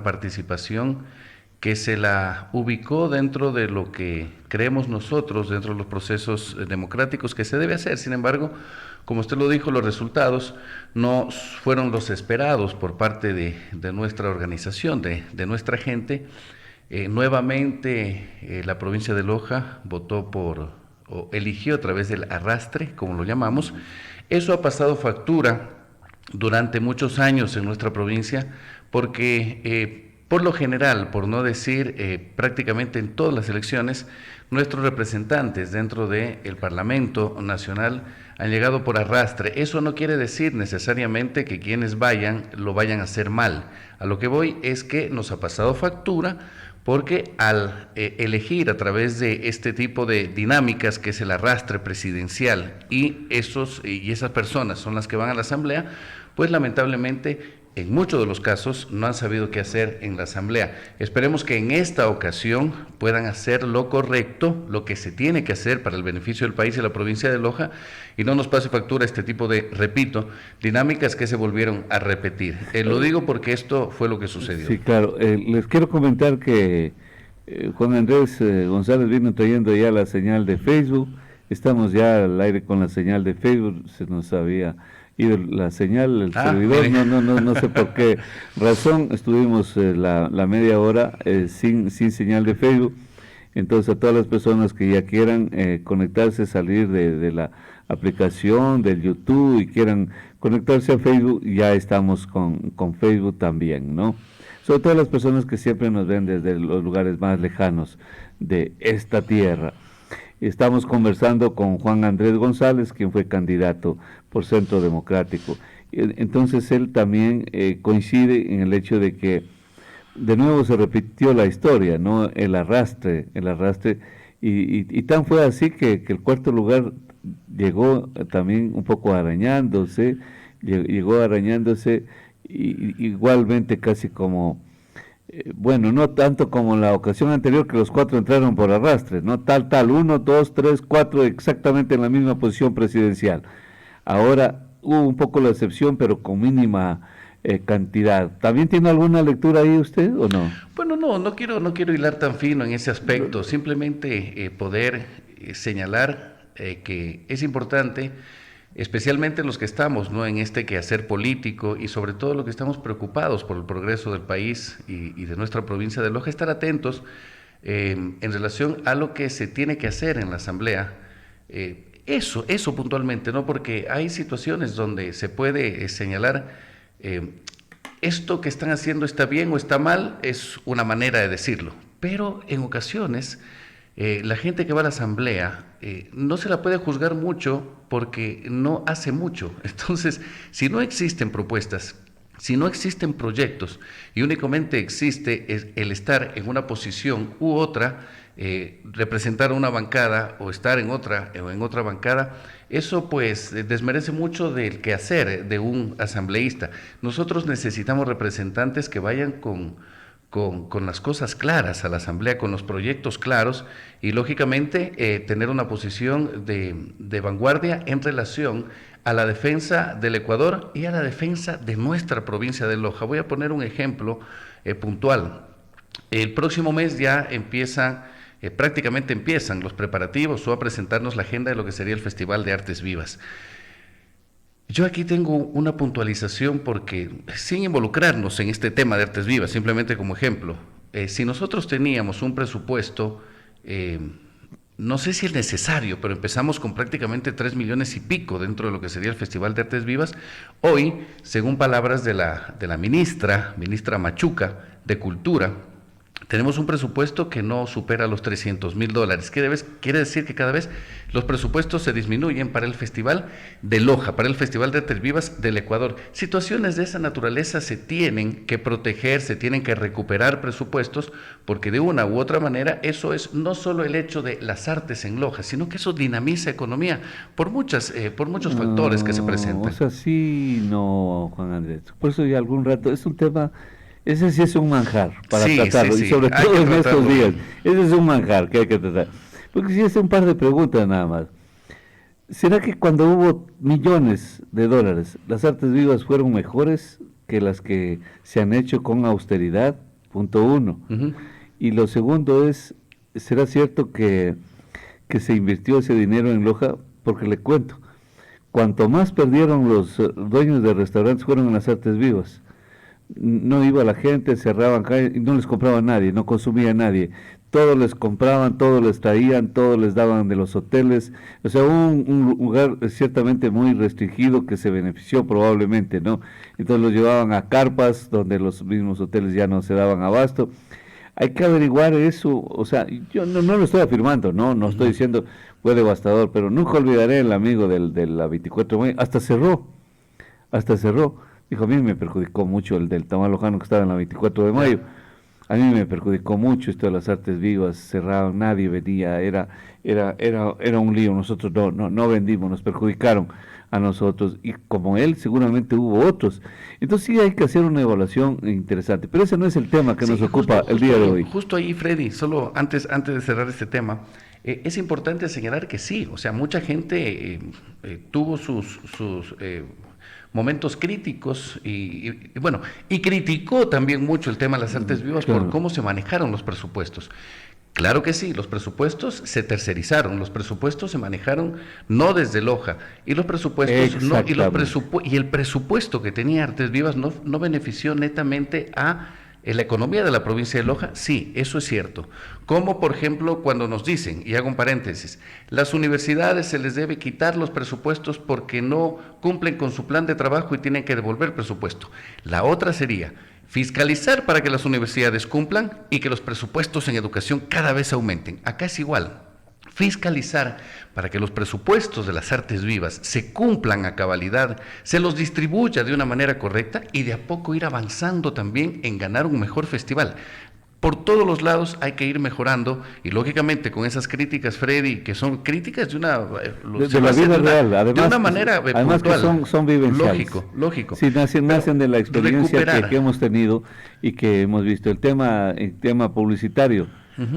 participación que se la ubicó dentro de lo que creemos nosotros, dentro de los procesos democráticos que se debe hacer. Sin embargo, como usted lo dijo, los resultados no fueron los esperados por parte de nuestra organización, de nuestra gente. Nuevamente la provincia de Loja votó o eligió a través del arrastre, como lo llamamos. Eso ha pasado factura durante muchos años en nuestra provincia porque por lo general, por no decir prácticamente en todas las elecciones, nuestros representantes dentro del Parlamento Nacional han llegado por arrastre. Eso no quiere decir necesariamente que quienes vayan lo vayan a hacer mal. A lo que voy es que nos ha pasado factura porque al elegir a través de este tipo de dinámicas que es el arrastre presidencial y esas personas son las que van a la asamblea, pues lamentablemente en muchos de los casos no han sabido qué hacer en la asamblea. Esperemos que en esta ocasión puedan hacer lo correcto, lo que se tiene que hacer para el beneficio del país y la provincia de Loja, y no nos pase factura este tipo de, repito, dinámicas que se volvieron a repetir. Lo digo porque esto fue lo que sucedió. Sí, claro. Les quiero comentar que Juan Andrés González vino trayendo ya la señal de Facebook. Estamos ya al aire con la señal de Facebook. Se nos había ido la señal, el servidor, no sé por qué razón. Estuvimos la media hora sin señal de Facebook. Entonces a todas las personas que ya quieran conectarse, salir de la aplicación del YouTube y quieran conectarse a Facebook, ya estamos con Facebook también, ¿no? Sobre todo las personas que siempre nos ven desde los lugares más lejanos de esta tierra. Estamos conversando con Juan Andrés González, quien fue candidato por Centro Democrático. Entonces él también coincide en el hecho de que de nuevo se repitió la historia, ¿no? El arrastre, y tan fue así que el cuarto lugar llegó también un poco arañándose, igualmente casi como, bueno, no tanto como en la ocasión anterior que los cuatro entraron por arrastre, ¿no? Tal, 1, 2, 3, 4, exactamente en la misma posición presidencial. Ahora hubo un poco la excepción, pero con mínima cantidad. ¿También tiene alguna lectura ahí usted o no? Bueno, no quiero hilar tan fino en ese aspecto, simplemente poder señalar que es importante, especialmente los que estamos, ¿no?, en este quehacer político y sobre todo los que estamos preocupados por el progreso del país y de nuestra provincia de Loja, estar atentos en relación a lo que se tiene que hacer en la asamblea. Eso puntualmente, ¿no? Porque hay situaciones donde se puede señalar esto que están haciendo está bien o está mal, es una manera de decirlo, pero en ocasiones la gente que va a la asamblea no se la puede juzgar mucho porque no hace mucho. Entonces, si no existen propuestas, si no existen proyectos y únicamente existe el estar en una posición u otra, representar una bancada o estar en otra bancada, eso pues desmerece mucho del quehacer de un asambleísta. Nosotros necesitamos representantes que vayan con las cosas claras a la asamblea, con los proyectos claros y lógicamente tener una posición de vanguardia en relación a la defensa del Ecuador y a la defensa de nuestra provincia de Loja. Voy a poner un ejemplo puntual. El próximo mes ya prácticamente empiezan los preparativos o a presentarnos la agenda de lo que sería el Festival de Artes Vivas. Yo aquí tengo una puntualización porque, sin involucrarnos en este tema de Artes Vivas, simplemente como ejemplo, si nosotros teníamos un presupuesto, no sé si es necesario, pero empezamos con prácticamente 3 millones y pico dentro de lo que sería el Festival de Artes Vivas. Hoy, según palabras de la ministra Machuca de Cultura, tenemos un presupuesto que no supera los $300,000. Quiere decir que cada vez los presupuestos se disminuyen para el Festival de Loja, para el Festival de Artes Vivas del Ecuador. Situaciones de esa naturaleza se tienen que proteger, se tienen que recuperar presupuestos, porque de una u otra manera eso es no solo el hecho de las artes en Loja, sino que eso dinamiza economía por muchos factores que se presentan. O sea, sí, no, Juan Andrés. Por eso ya algún rato, es un tema. Ese sí es un manjar para tratarlo, y sobre todo en estos días. Ese es un manjar que hay que tratar. Porque si es un par de preguntas nada más. ¿Será que cuando hubo millones de dólares, las artes vivas fueron mejores que las que se han hecho con austeridad? punto uno. Y lo segundo es, ¿será cierto que se invirtió ese dinero en Loja? Porque le cuento, cuanto más perdieron los dueños de restaurantes fueron en las artes vivas. No iba la gente, cerraban calles y no les compraba nadie, no consumía nadie. Todos les compraban, todos les traían, todos les daban de los hoteles. O sea, un lugar ciertamente muy restringido que se benefició probablemente, ¿no? Entonces los llevaban a carpas donde los mismos hoteles ya no se daban abasto. Hay que averiguar eso, o sea, yo no lo estoy afirmando, no estoy diciendo fue devastador, pero nunca olvidaré el amigo de la 24 de mayo, hasta cerró. Dijo, a mí me perjudicó mucho el del Tamal Lojano que estaba en la 24 de mayo. A mí me perjudicó mucho esto de las artes vivas, cerraron, nadie venía, era un lío, nosotros no vendimos, nos perjudicaron a nosotros, y como él seguramente hubo otros. Entonces sí hay que hacer una evaluación interesante, pero ese no es el tema que nos ocupa el día de hoy. Justo ahí, Freddy, solo antes de cerrar este tema, es importante señalar que sí, o sea, mucha gente tuvo sus momentos críticos y bueno, y criticó también mucho el tema de las artes vivas por cómo se manejaron los presupuestos. Claro que sí, los presupuestos se tercerizaron, los presupuestos se manejaron no desde Loja, y los presupuestos y el presupuesto que tenía Artes Vivas no benefició netamente a la economía de la provincia de Loja. Sí, eso es cierto. Como por ejemplo cuando nos dicen, y hago un paréntesis, las universidades se les debe quitar los presupuestos porque no cumplen con su plan de trabajo y tienen que devolver presupuesto. La otra sería fiscalizar para que las universidades cumplan y que los presupuestos en educación cada vez aumenten. Acá es igual. Fiscalizar para que los presupuestos de las artes vivas se cumplan a cabalidad, se los distribuya de una manera correcta y de a poco ir avanzando también en ganar un mejor festival. Por todos los lados hay que ir mejorando y lógicamente con esas críticas, Freddy, que son críticas de una de la vida real, además, de una manera además puntual, que son vivenciales. Lógico. Sí, nacen de la experiencia que hemos tenido y que hemos visto. El tema publicitario,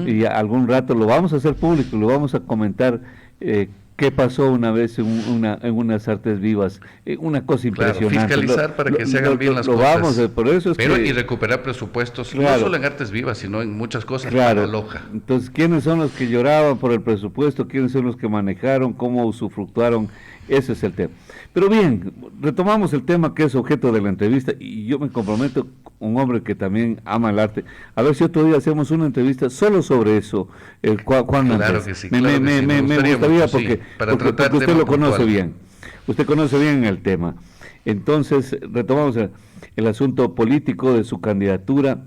y algún rato lo vamos a hacer público, lo vamos a comentar. ¿Qué pasó una vez en unas artes vivas? Una cosa impresionante. Fiscalizar para que se hagan bien las cosas. Por eso y recuperar presupuestos, no solo en artes vivas, sino en muchas cosas para Loja. Entonces, ¿quiénes son los que lloraban por el presupuesto? ¿Quiénes son los que manejaron? ¿Cómo usufructuaron? Ese es el tema. Pero bien, retomamos el tema que es objeto de la entrevista, y yo me comprometo, un hombre que también ama el arte, a ver si otro día hacemos una entrevista solo sobre eso, Juan Andrés. Claro que sí. Me gustaría porque usted lo conoce bien. Usted conoce bien el tema. Entonces, retomamos el asunto político de su candidatura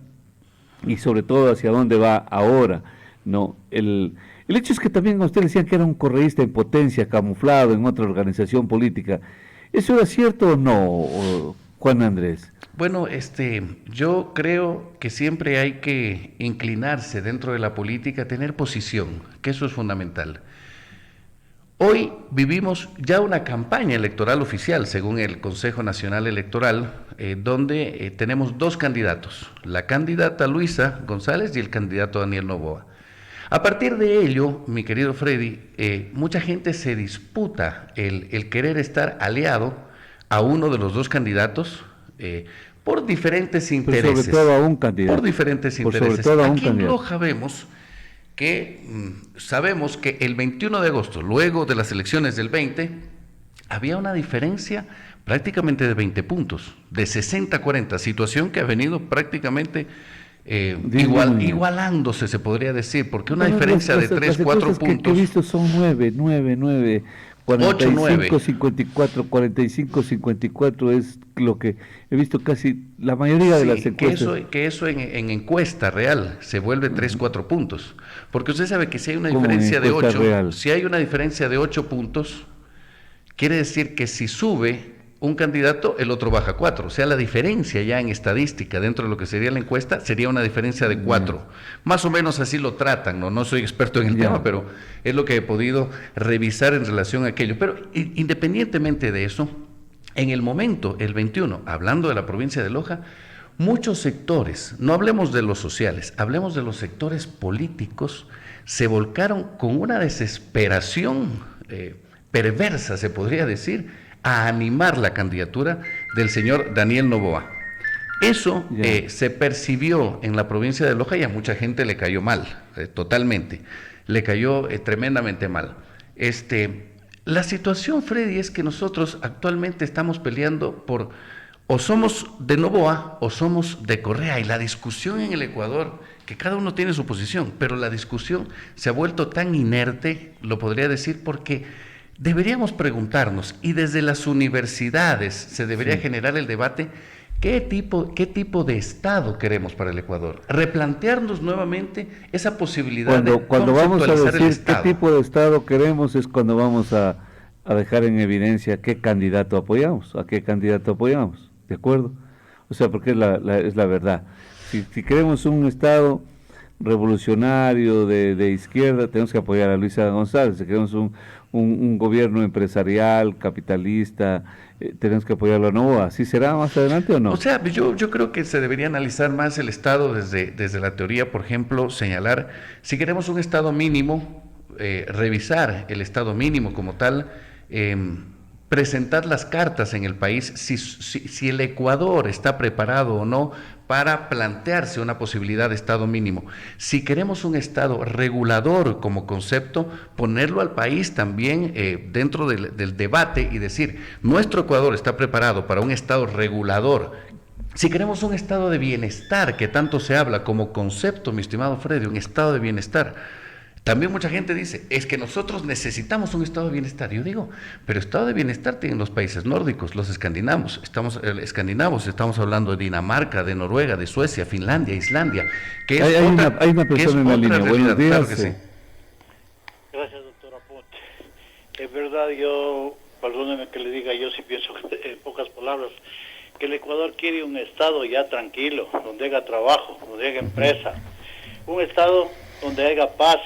y sobre todo hacia dónde va ahora, ¿no? El hecho es que también a usted le decían que era un correísta en potencia, camuflado en otra organización política. ¿Eso era cierto o no, Juan Andrés? Bueno, yo creo que siempre hay que inclinarse dentro de la política, tener posición, que eso es fundamental. Hoy vivimos ya una campaña electoral oficial, según el Consejo Nacional Electoral, donde tenemos dos candidatos, la candidata Luisa González y el candidato Daniel Noboa. A partir de ello, mi querido Freddy, mucha gente se disputa el querer estar aliado a uno de los dos candidatos por diferentes intereses. Pero sobre todo a un candidato. Por diferentes intereses. Aquí en Loja vemos que sabemos que el 21 de agosto, luego de las elecciones del 20, había una diferencia prácticamente de 20 puntos, de 60-40, situación que ha venido prácticamente igualándose, se podría decir, porque una diferencia de 3-4 puntos. Que he visto son 9, 45, 54, 45, 54 es lo que he visto casi la mayoría de las encuestas. Que eso en encuesta real se vuelve 3-4 puntos, porque usted sabe que si hay una diferencia de 8, real. Si hay una diferencia de 8 puntos, quiere decir que si sube un candidato, el otro baja 4. O sea, la diferencia ya en estadística dentro de lo que sería la encuesta sería una diferencia de 4. Más o menos así lo tratan, no soy experto en el tema, pero es lo que he podido revisar en relación a aquello. Pero independientemente de eso, en el momento, el 21, hablando de la provincia de Loja, muchos sectores, no hablemos de los sociales, hablemos de los sectores políticos, se volcaron con una desesperación perversa, se podría decir, a animar la candidatura del señor Daniel Noboa. Eso se percibió en la provincia de Loja y a mucha gente le cayó mal, totalmente. Le cayó tremendamente mal. La situación, Freddy, es que nosotros actualmente estamos peleando por o somos de Noboa o somos de Correa, y la discusión en el Ecuador, que cada uno tiene su posición, pero la discusión se ha vuelto tan inerte, lo podría decir, porque deberíamos preguntarnos, y desde las universidades se debería generar el debate, ¿qué tipo de Estado queremos para el Ecuador? Replantearnos nuevamente esa posibilidad cuando vamos a decir qué tipo de Estado queremos, es cuando vamos a dejar en evidencia qué candidato apoyamos, a qué candidato apoyamos, ¿de acuerdo? O sea, porque es la verdad. Si queremos un Estado revolucionario de izquierda, tenemos que apoyar a Luisa González. Si queremos un gobierno empresarial, capitalista, tenemos que apoyarlo a Noboa. ¿Así será más adelante o no? O sea, yo creo que se debería analizar más el Estado desde la teoría, por ejemplo, señalar, si queremos un Estado mínimo, revisar el Estado mínimo como tal, presentar las cartas en el país, si el Ecuador está preparado o no para plantearse una posibilidad de Estado mínimo. Si queremos un Estado regulador como concepto, ponerlo al país también dentro del debate y decir, nuestro Ecuador está preparado para un Estado regulador. Si queremos un estado de bienestar, que tanto se habla como concepto, mi estimado Freddy, un estado de bienestar, también mucha gente dice, es que nosotros necesitamos un estado de bienestar. Yo digo, pero estado de bienestar tienen los países nórdicos, los escandinavos. Estamos hablando de Dinamarca, de Noruega, de Suecia, Finlandia, Islandia. Que es hay una persona en la línea. Buenos días. Claro que sí. Gracias, doctor Aponte. Es verdad, perdóneme que le diga, yo sí pienso en pocas palabras, que el Ecuador quiere un estado ya tranquilo, donde haya trabajo, donde haya empresa. Un estado donde haya paz,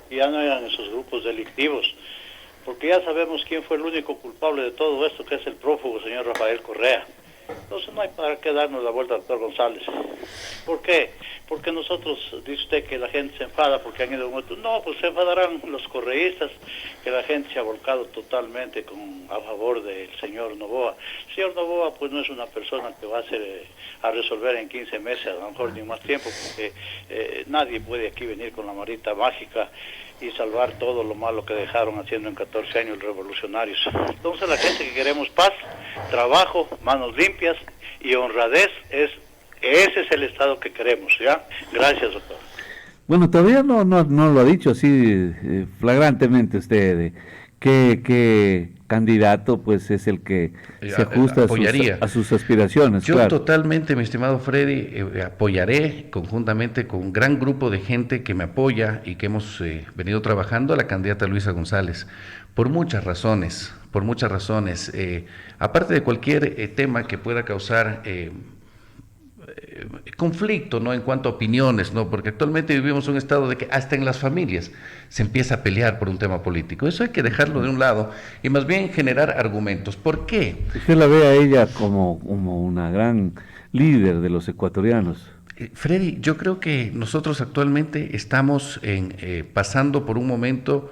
y ya no hayan esos grupos delictivos, porque ya sabemos quién fue el único culpable de todo esto, que es el prófugo señor Rafael Correa. Entonces no hay para qué darnos la vuelta, doctor González. ¿Por qué? Porque nosotros, dice usted que la gente se enfada porque han ido muertos. No, pues se enfadarán los correístas, que la gente se ha volcado totalmente a favor del señor Noboa. El señor Noboa pues no es una persona que va a resolver en 15 meses, a lo mejor ni más tiempo, porque nadie puede aquí venir con la varita mágica y salvar todo lo malo que dejaron haciendo en 14 años los revolucionarios. Entonces la gente que queremos paz, trabajo, manos limpias y honradez, ese es el Estado que queremos, ¿ya? Gracias, doctor. Bueno, todavía no lo ha dicho así flagrantemente usted, ¿qué candidato pues es el que se ajusta a sus aspiraciones? Yo claro. Totalmente, mi estimado Freddy, apoyaré conjuntamente con un gran grupo de gente que me apoya y que hemos venido trabajando a la candidata Luisa González, por muchas razones, aparte de cualquier tema que pueda causar conflicto, ¿no? En cuanto a opiniones, ¿no? Porque actualmente vivimos un estado de que hasta en las familias se empieza a pelear por un tema político. Eso hay que dejarlo de un lado y más bien generar argumentos. ¿Por qué? ¿Usted la ve a ella como una gran líder de los ecuatorianos? Freddy, yo creo que nosotros actualmente estamos pasando por un momento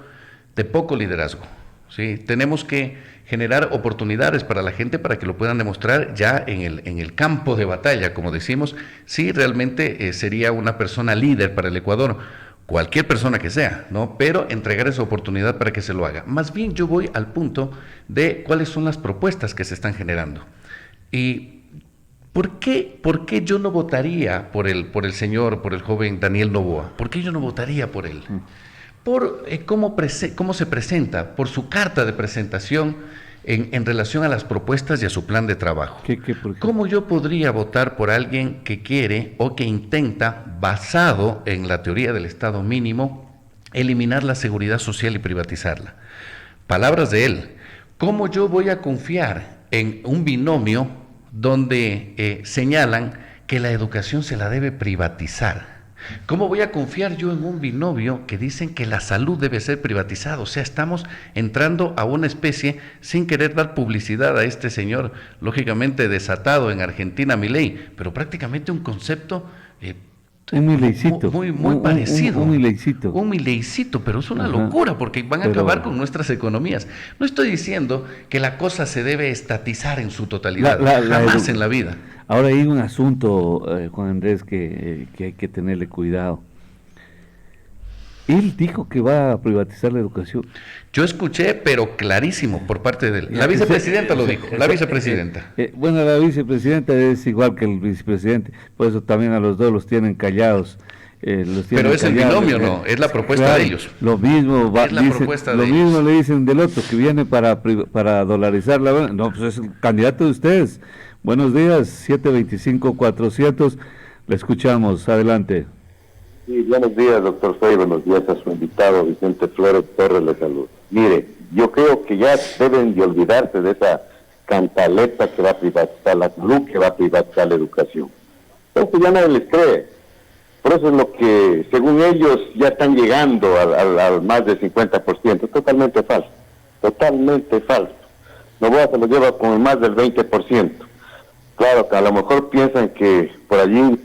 de poco liderazgo, ¿sí? Tenemos que generar oportunidades para la gente para que lo puedan demostrar ya en el campo de batalla, como decimos, si realmente sería una persona líder para el Ecuador, cualquier persona que sea, ¿no? Pero entregar esa oportunidad para que se lo haga. Más bien yo voy al punto de cuáles son las propuestas que se están generando. Y ¿por qué yo no votaría por el joven Daniel Noboa? ¿Por qué yo no votaría por él? Por cómo se presenta, por su carta de presentación en relación a las propuestas y a su plan de trabajo. ¿Cómo yo podría votar por alguien que quiere o que intenta, basado en la teoría del Estado mínimo, eliminar la seguridad social y privatizarla? Palabras de él. ¿Cómo yo voy a confiar en un binomio donde señalan que la educación se la debe privatizar? ¿Cómo voy a confiar yo en un binomio que dicen que la salud debe ser privatizada? O sea, estamos entrando a una especie, sin querer dar publicidad a este señor, lógicamente desatado en Argentina, Milei, pero prácticamente un concepto Un milecito. Muy parecido. Un milecito. Un milecito, pero es una locura porque van a acabar con nuestras economías. No estoy diciendo que la cosa se debe estatizar en su totalidad, jamás en la vida. Ahora hay un asunto, Juan Andrés, que hay que tenerle cuidado. Él dijo que va a privatizar la educación. Yo escuché, pero clarísimo, por parte de él. La vicepresidenta lo dijo, la vicepresidenta. Bueno, la vicepresidenta es igual que el vicepresidente, por eso también a los dos los tienen callados. Pero es el binomio, ¿no? Es la propuesta claro, de ellos. Lo mismo lo mismo le dicen del otro, que viene para dolarizar la... No, pues es el candidato de ustedes. Buenos días, 725-400, le escuchamos, adelante. Sí, buenos días, doctor Fey, buenos días a su invitado, Vicente Flores Torres, le saludo. Mire, yo creo que ya deben de olvidarse de esa cantaleta que va a privatizar la salud, que va a privatizar la educación. Eso ya nadie les cree. Por eso es lo que, según ellos, ya están llegando al más del 50%. Totalmente falso. Totalmente falso. Novoa se lo lleva con más del 20%. Claro, que a lo mejor piensan que por allí,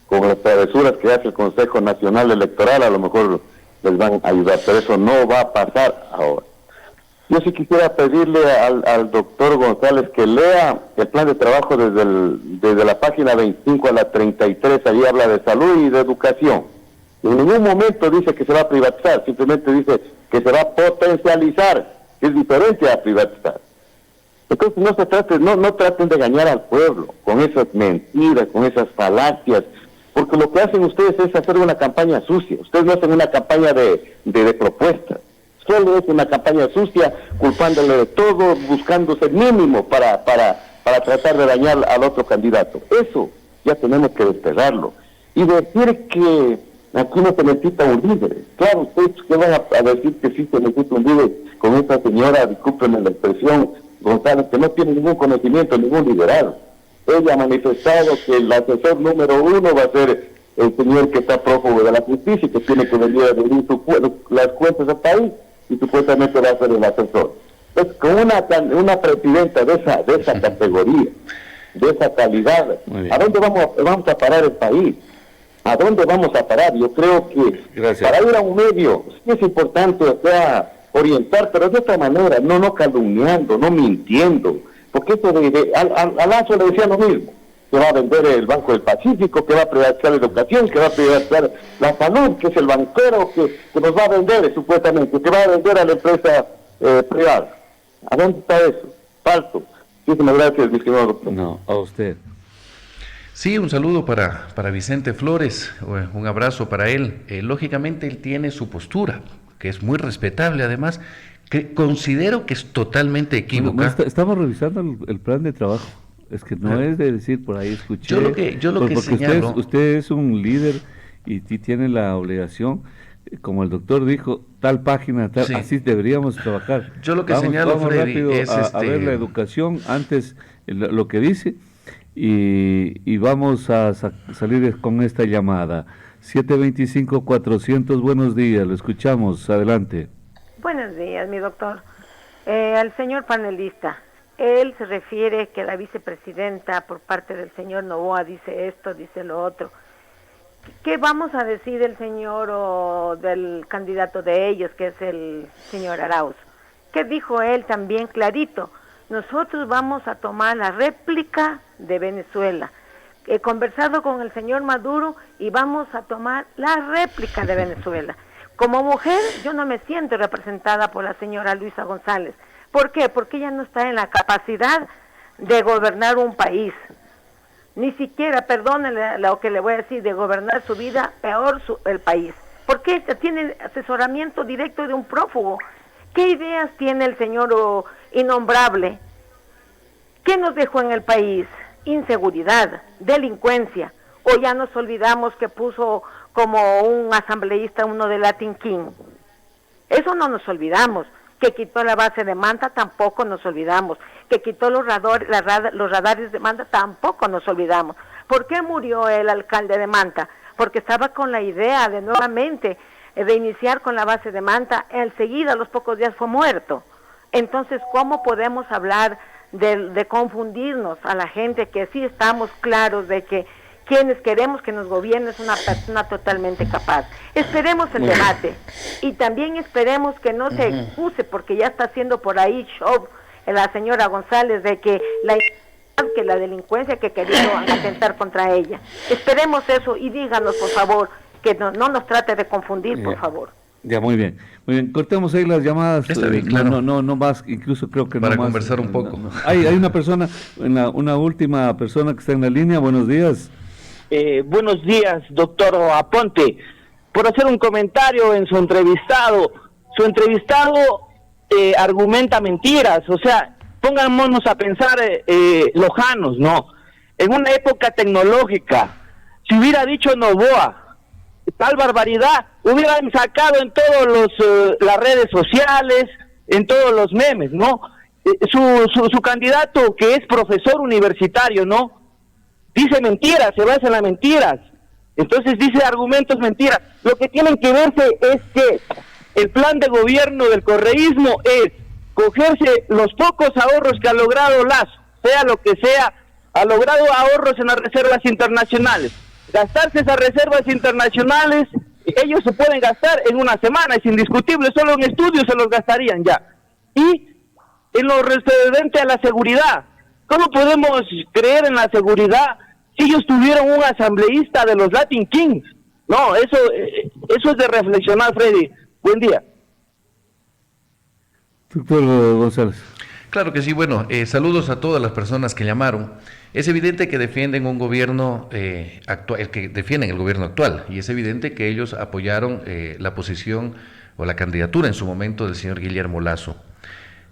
con las travesuras que hace el Consejo Nacional Electoral, a lo mejor les van a ayudar, pero eso no va a pasar ahora. Yo sí quisiera pedirle al doctor González que lea el plan de trabajo desde la página 25 a la 33, allí habla de salud y de educación. En ningún momento dice que se va a privatizar, simplemente dice que se va a potencializar, que es diferente a privatizar. Entonces no traten de engañar al pueblo con esas mentiras, con esas falacias, porque lo que hacen ustedes es hacer una campaña sucia. Ustedes no hacen una campaña de propuestas. Solo es una campaña sucia, culpándole de todo, buscándose el mínimo para tratar de dañar al otro candidato. Eso ya tenemos que desterrarlo. Y decir que aquí no se necesita un líder. Claro, ustedes que van a decir que sí se necesita un líder con esta señora, discúlpenme la expresión, González, que no tiene ningún conocimiento, ningún liderazgo. Ella ha manifestado que el asesor número 1 va a ser el señor que está prófugo de la justicia y que tiene que venir a venir las cuentas al país y supuestamente va a ser el asesor. Entonces, con una presidenta de esa categoría, de esa calidad, ¿a dónde vamos a parar el país? ¿A dónde vamos a parar? Yo creo que para ir a un medio sí es importante, o sea, orientar, pero de otra manera, no calumniando, no mintiendo, porque eso a Lazo le decía lo mismo, que va a vender el Banco del Pacífico, que va a privatizar la educación, que va a privatizar la salud, que es el banquero que nos va a vender supuestamente, que va a vender a la empresa privada. ¿A dónde está eso? Falso. Muchísimas gracias, mi estimado doctor. No, a usted. Sí, un saludo para Vicente Flores, un abrazo para él. Lógicamente él tiene su postura, que es muy respetable además, que considero que es totalmente equívoca. Estamos revisando el plan de trabajo. Es que no es de decir por ahí escuché. Yo lo que señalo, usted es un líder y tiene la obligación, como el doctor dijo, tal página, tal, sí. Así deberíamos trabajar. Yo lo que señalo, Freddy, es a ver la educación antes, lo que dice, y vamos a salir con esta llamada. 725-400, buenos días, lo escuchamos, adelante. Buenos días, mi doctor. Al señor panelista, él se refiere que la vicepresidenta por parte del señor Novoa dice esto, dice lo otro. ¿Qué vamos a decir del señor o del candidato de ellos, que es el señor Arauz? ¿Qué dijo él también clarito? Nosotros vamos a tomar la réplica de Venezuela. He conversado con el señor Maduro y vamos a tomar la réplica de Venezuela. Como mujer, yo no me siento representada por la señora Luisa González. ¿Por qué? Porque ella no está en la capacidad de gobernar un país. Ni siquiera, perdónenle lo que le voy a decir, de gobernar su vida, peor el país. Porque ella tiene asesoramiento directo de un prófugo. ¿Qué ideas tiene el señor innombrable? ¿Qué nos dejó en el país? Inseguridad, delincuencia. O ya nos olvidamos que puso como un asambleísta uno de Latin King. Eso no nos olvidamos. Que quitó la base de Manta, tampoco nos olvidamos. Que quitó los radares de Manta, tampoco nos olvidamos. ¿Por qué murió el alcalde de Manta? Porque estaba con la idea de nuevamente reiniciar con la base de Manta. Enseguida, a los pocos días, fue muerto. Entonces, ¿cómo podemos hablar de confundirnos a la gente que sí estamos claros de que quienes queremos que nos gobierne es una persona totalmente capaz. Esperemos el debate y también esperemos que no se excuse, porque ya está haciendo por ahí show la señora González de que la delincuencia que querían atentar contra ella. Esperemos eso y díganos, por favor, que no nos trate de confundir, por favor. Ya, muy bien. Muy bien, cortemos ahí las llamadas. Está bien, claro. No más, incluso creo que para no más. Para conversar un poco. Hay una persona, una última persona que está en la línea. Buenos días. Buenos días, doctor Aponte. Por hacer un comentario en su entrevistado argumenta mentiras, o sea, pongámonos a pensar lojanos, ¿no? En una época tecnológica, si hubiera dicho Noboa tal barbaridad, hubieran sacado en todos las redes sociales, en todos los memes, ¿no? Su candidato, que es profesor universitario, ¿no? Dice mentiras, se basa en las mentiras. Entonces dice argumentos mentiras. Lo que tienen que verse es que el plan de gobierno del correísmo es cogerse los pocos ahorros que ha logrado Lazo, sea lo que sea, ha logrado ahorros en las reservas internacionales. Gastarse esas reservas internacionales, ellos se pueden gastar en una semana, es indiscutible, solo en estudios se los gastarían ya. Y en lo referente a la seguridad, ¿cómo podemos creer en la seguridad si ellos tuvieron un asambleísta de los Latin Kings? No, eso es de reflexionar, Freddy. Buen día. Doctor González. Claro que sí, bueno, saludos a todas las personas que llamaron. Es evidente que defienden un gobierno actual, que defienden el gobierno actual, y es evidente que ellos apoyaron la posición o la candidatura en su momento del señor Guillermo Lasso.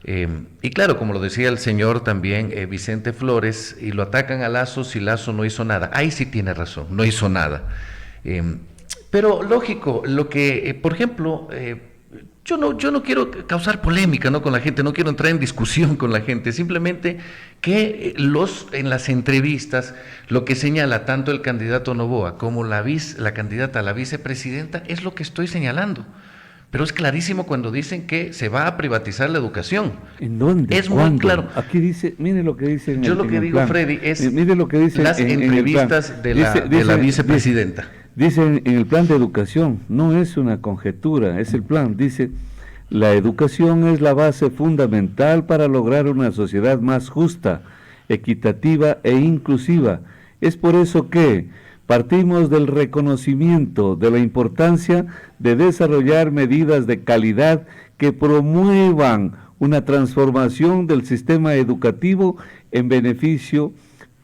Y claro, como lo decía el señor también Vicente Flores, y lo atacan a Lasso si Lasso no hizo nada. Ahí sí tiene razón, no hizo nada. Pero lógico, lo que, por ejemplo, yo no quiero causar polémica, ¿no?, con la gente, no quiero entrar en discusión con la gente, simplemente que en las entrevistas lo que señala tanto el candidato Noboa como la candidata a la vicepresidenta es lo que estoy señalando. Pero es clarísimo cuando dicen que se va a privatizar la educación. ¿En dónde? Es ¿Cuándo? muy claro. Aquí dice, mire lo que dice en Yo el, lo que en digo, plan. Freddy, es mire lo que dice las entrevistas de la vicepresidenta. Dice en el plan de educación, no es una conjetura, es el plan. Dice, la educación es la base fundamental para lograr una sociedad más justa, equitativa e inclusiva. Es por eso que partimos del reconocimiento de la importancia de desarrollar medidas de calidad que promuevan una transformación del sistema educativo en beneficio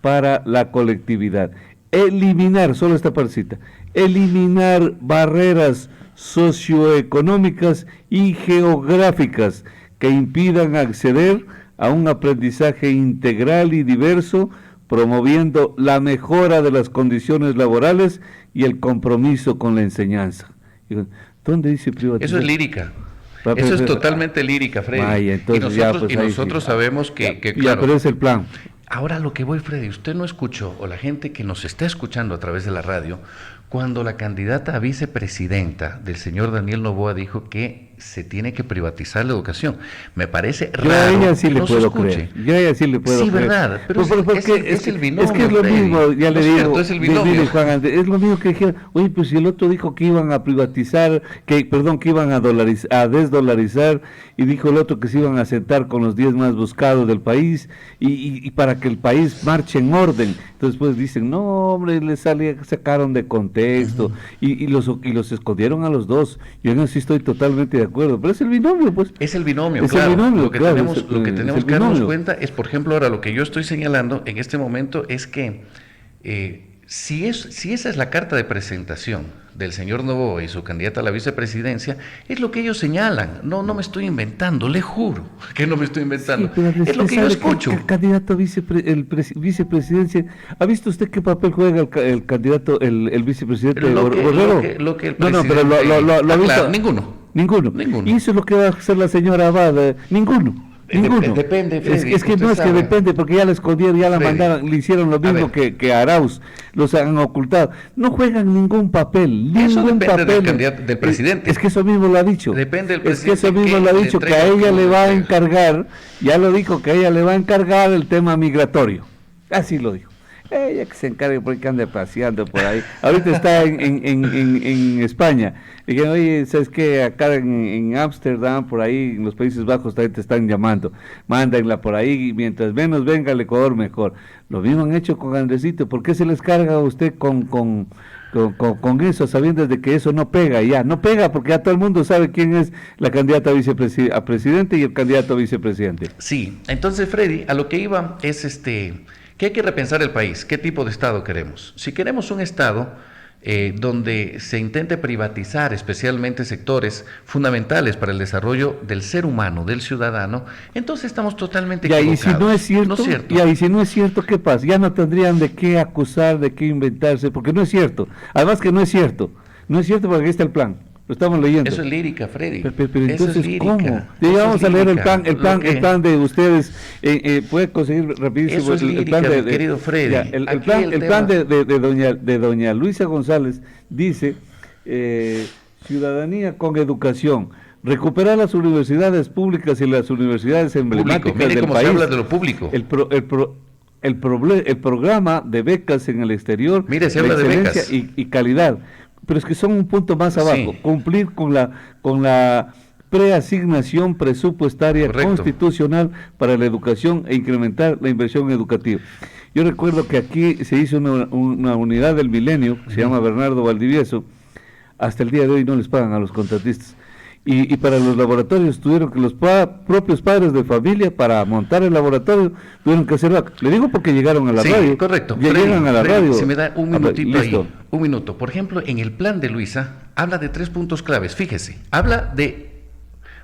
para la colectividad. Eliminar, solo esta partecita, eliminar barreras socioeconómicas y geográficas que impidan acceder a un aprendizaje integral y diverso, promoviendo la mejora de las condiciones laborales y el compromiso con la enseñanza. ¿Dónde dice privatizar? Eso es lírica. Eso es totalmente lírica, Freddy. Vaya, entonces y nosotros sabemos que claro. Pero es el plan. Ahora lo que voy, Freddy, usted no escuchó, o la gente que nos está escuchando a través de la radio, cuando la candidata a vicepresidenta del señor Daniel Noboa dijo que se tiene que privatizar la educación. Me parece raro. Yo a ella sí que le no puedo se escuche. creer. Yo a ella sí le puedo sí, creer. verdad, pero es el binomio. Es que es lo Freddy. mismo, ya le es digo. cierto, es el binomio. Mire, Juan Andrés, es lo mismo que dijeron, oye, pues si el otro dijo que iban a privatizar, que iban a desdolarizar, y dijo el otro que se iban a sentar con los 10 más buscados del país, y para que el país marche en orden. Entonces pues dicen, no, hombre, sacaron de contexto, y los escondieron a los dos. Yo en eso sí estoy totalmente de acuerdo, pero es el binomio, pues. Es el binomio, es claro. El binomio, lo que claro, tenemos que darnos cuenta es, por ejemplo, ahora lo que yo estoy señalando en este momento es que si esa es la carta de presentación del señor Noboa y su candidata a la vicepresidencia, es lo que ellos señalan. No me estoy inventando, le juro que no me estoy inventando. Sí, es lo que yo escucho. El candidato a vicepresidencia, ¿ha visto usted qué papel juega el candidato, el vicepresidente Borrero? Lo que el no, pero lo ha visto. Claro, ninguno. Y eso es lo que va a hacer la señora Abad. Ninguno. Depende, Freddy, es que no es que depende, porque ya la escondieron, ya la Freddy, mandaron, le hicieron lo mismo que a Arauz, los han ocultado. No juegan ningún papel, eso ningún depende papel. del presidente. Es que eso mismo lo ha dicho. Depende del presidente. Es que eso mismo lo ha dicho, que a ella le va a encargar, ya lo dijo, que a ella le va a encargar el tema migratorio. Así lo dijo. ella que se encargue por ahí, que ande paseando por ahí. Ahorita está en España. Dijeron, oye, ¿sabes qué? Acá en Ámsterdam, por ahí, en los Países Bajos, también te están llamando. Mándenla por ahí, y mientras menos venga el Ecuador, mejor. Lo mismo han hecho con Andresito. ¿Por qué se les carga a usted con eso, sabiendo de que eso no pega? Ya, no pega, porque ya todo el mundo sabe quién es la candidata a presidente y el candidato a vicepresidente. Sí, entonces, Freddy, a lo que iba es que hay que repensar el país. ¿Qué tipo de Estado queremos? Si queremos un Estado donde se intente privatizar especialmente sectores fundamentales para el desarrollo del ser humano, del ciudadano, entonces estamos totalmente equivocados. Y si no es cierto, y si no es cierto, ¿qué pasa? Ya no tendrían de qué acusar, de qué inventarse, porque no es cierto. Además que no es cierto porque aquí está el plan. Lo estamos leyendo. Eso es lírica, Freddy. Pero entonces, es lírica. ¿cómo? Vamos a leer el plan de ustedes. ¿Puede conseguir rapidísimo eso es lírica, el plan de mi querido Freddy? Ya, el plan de doña Luisa González dice, ciudadanía con educación, recuperar las universidades públicas y las universidades emblemáticas Mire del cómo país. se habla de lo público. El programa de becas en el exterior, mire, se habla de becas y calidad. Pero es que son un punto más abajo, sí. Cumplir con la preasignación presupuestaria constitucional para la educación e incrementar la inversión educativa. Yo recuerdo que aquí se hizo una unidad del milenio, que se llama Bernardo Valdivieso. Hasta el día de hoy no les pagan a los contratistas. Y para los laboratorios tuvieron que los propios padres de familia, para montar el laboratorio, tuvieron que hacerlo. Le digo porque llegaron a la radio. Correcto. Ya llegan a la radio. Si me da un minutito listo. ahí. Un minuto. Por ejemplo, en el plan de Luisa, habla de 3 puntos claves. Fíjese, habla de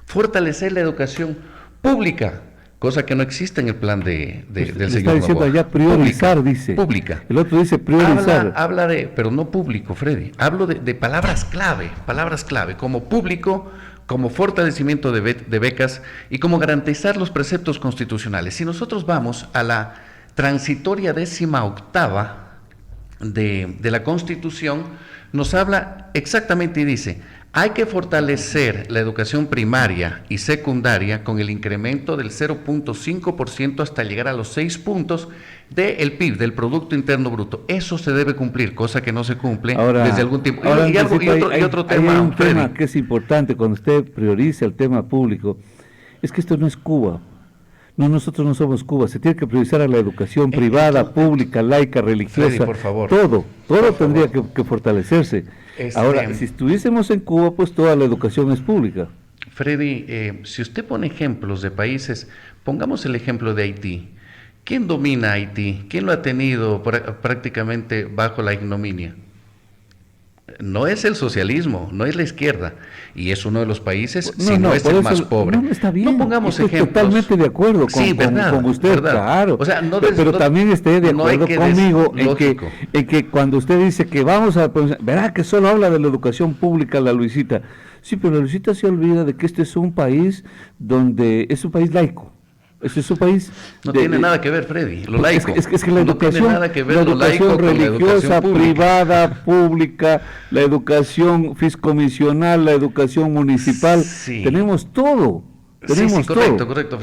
fortalecer la educación pública, cosa que no existe en el plan del señor está diciendo Noboa. allá priorizar, Pública, dice. Pública. El otro dice priorizar. Habla de, pero no público, Freddy. Hablo de palabras clave, como público, como fortalecimiento de becas y como garantizar los preceptos constitucionales. Si nosotros vamos a la transitoria 18ª de la Constitución, nos habla exactamente y dice: hay que fortalecer la educación primaria y secundaria con el incremento del 0.5% hasta llegar a los 6 puntos del PIB, del Producto Interno Bruto. Eso se debe cumplir, cosa que no se cumple desde algún tiempo. Y otro tema, hay un tema que es importante cuando usted prioriza el tema público, es que esto no es Cuba. No, nosotros no somos Cuba. Se tiene que priorizar a la educación privada, pública, laica, religiosa. Freddy, por favor. Todo tendría que fortalecerse. Ahora, si estuviésemos en Cuba, pues toda la educación es pública. Freddy, si usted pone ejemplos de países, pongamos el ejemplo de Haití. ¿Quién domina Haití? ¿Quién lo ha tenido prácticamente bajo la ignominia? No es el socialismo, no es la izquierda, y es uno de los países, si no es el más pobre. No, está bien. No pongamos ejemplos. Totalmente de acuerdo con usted, verdad. claro. O sea, pero también esté de acuerdo conmigo lógico. en que cuando usted dice que vamos a... verá que solo habla de la educación pública, la Luisita. Sí, pero la Luisita se olvida de que este es un país donde es un país laico. Este es un país... No tiene nada que ver, Freddy, lo laico. Es que la educación, no tiene nada que ver la lo laico educación religiosa, con la educación privada, pública, la educación fiscomisional, la educación municipal, sí. Tenemos todo. Tenemos correcto, todo. correcto.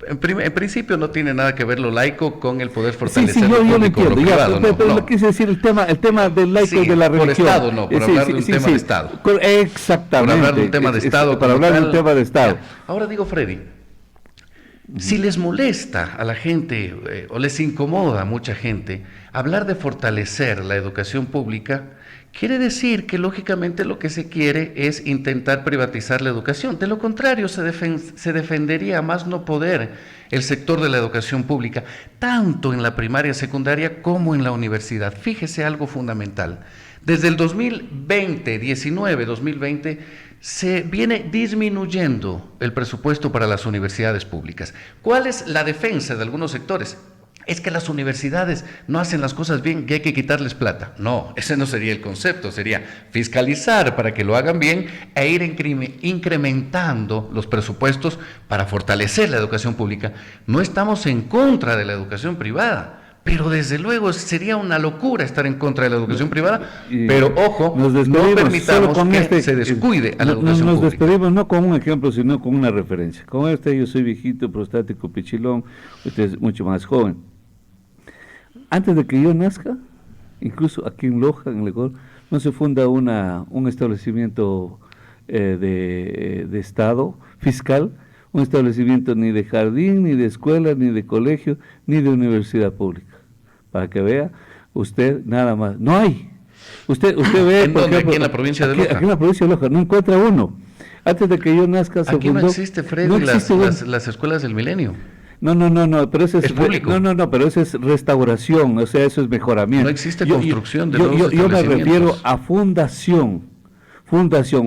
En principio no tiene nada que ver lo laico con el poder fortalecer yo lo lo público, entiendo, lo privado, pero no. quise decir el tema del laico y de la religión. Por Estado, no, por hablar de un tema de Estado. Exactamente. Por hablar de un tema de Estado. Para hablar de un tema de Estado. Ahora digo, Freddy, si les molesta a la gente o les incomoda a mucha gente hablar de fortalecer la educación pública, quiere decir que lógicamente lo que se quiere es intentar privatizar la educación. De lo contrario, se defendería a más no poder el sector de la educación pública, tanto en la primaria, secundaria, como en la universidad. Fíjese algo fundamental. Desde el 2020, se viene disminuyendo el presupuesto para las universidades públicas. ¿Cuál es la defensa de algunos sectores? Es que las universidades no hacen las cosas bien, que hay que quitarles plata. No, ese no sería el concepto, sería fiscalizar para que lo hagan bien e ir incrementando los presupuestos para fortalecer la educación pública. No estamos en contra de la educación privada, pero desde luego sería una locura estar en contra de la educación privada, pero ojo, no permitamos que se descuide a la educación pública. Nos despedimos no con un ejemplo, sino con una referencia. Yo soy viejito, prostático, pichilón, usted es mucho más joven. antes de que yo nazca, incluso aquí en Loja, en el Ecuador, no se funda un establecimiento de Estado fiscal, un establecimiento ni de jardín, ni de escuela, ni de colegio, ni de universidad pública. Para que vea usted nada más. No hay. Usted ve... ¿En dónde? Aquí en la provincia de Loja. Aquí en la provincia de Loja, no encuentra uno. Antes de que yo nazca se Aquí fundó... no existe, Freddy, no existe las escuelas del milenio. No, pero eso es público. No, pero eso es restauración, o sea, eso es mejoramiento. No existe construcción de nuevos yo me establecimientos. refiero a fundación,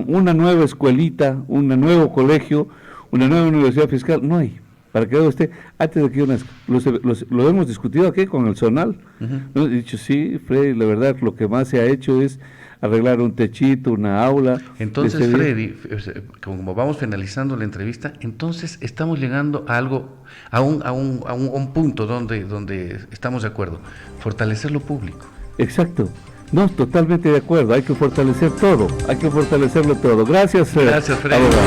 una nueva escuelita, un nuevo colegio, una nueva universidad fiscal, no hay. Para que vea usted, antes de que yo nazca, lo hemos discutido aquí con el Zonal. He dicho, sí, Freddy, la verdad, lo que más se ha hecho es arreglar un techito, una aula. Entonces, Freddy, como vamos finalizando la entrevista, entonces estamos llegando a algo, a un punto donde estamos de acuerdo, fortalecer lo público. Exacto. No, totalmente de acuerdo, hay que fortalecer todo, hay que fortalecerlo todo. Gracias, Freddy. Abogado.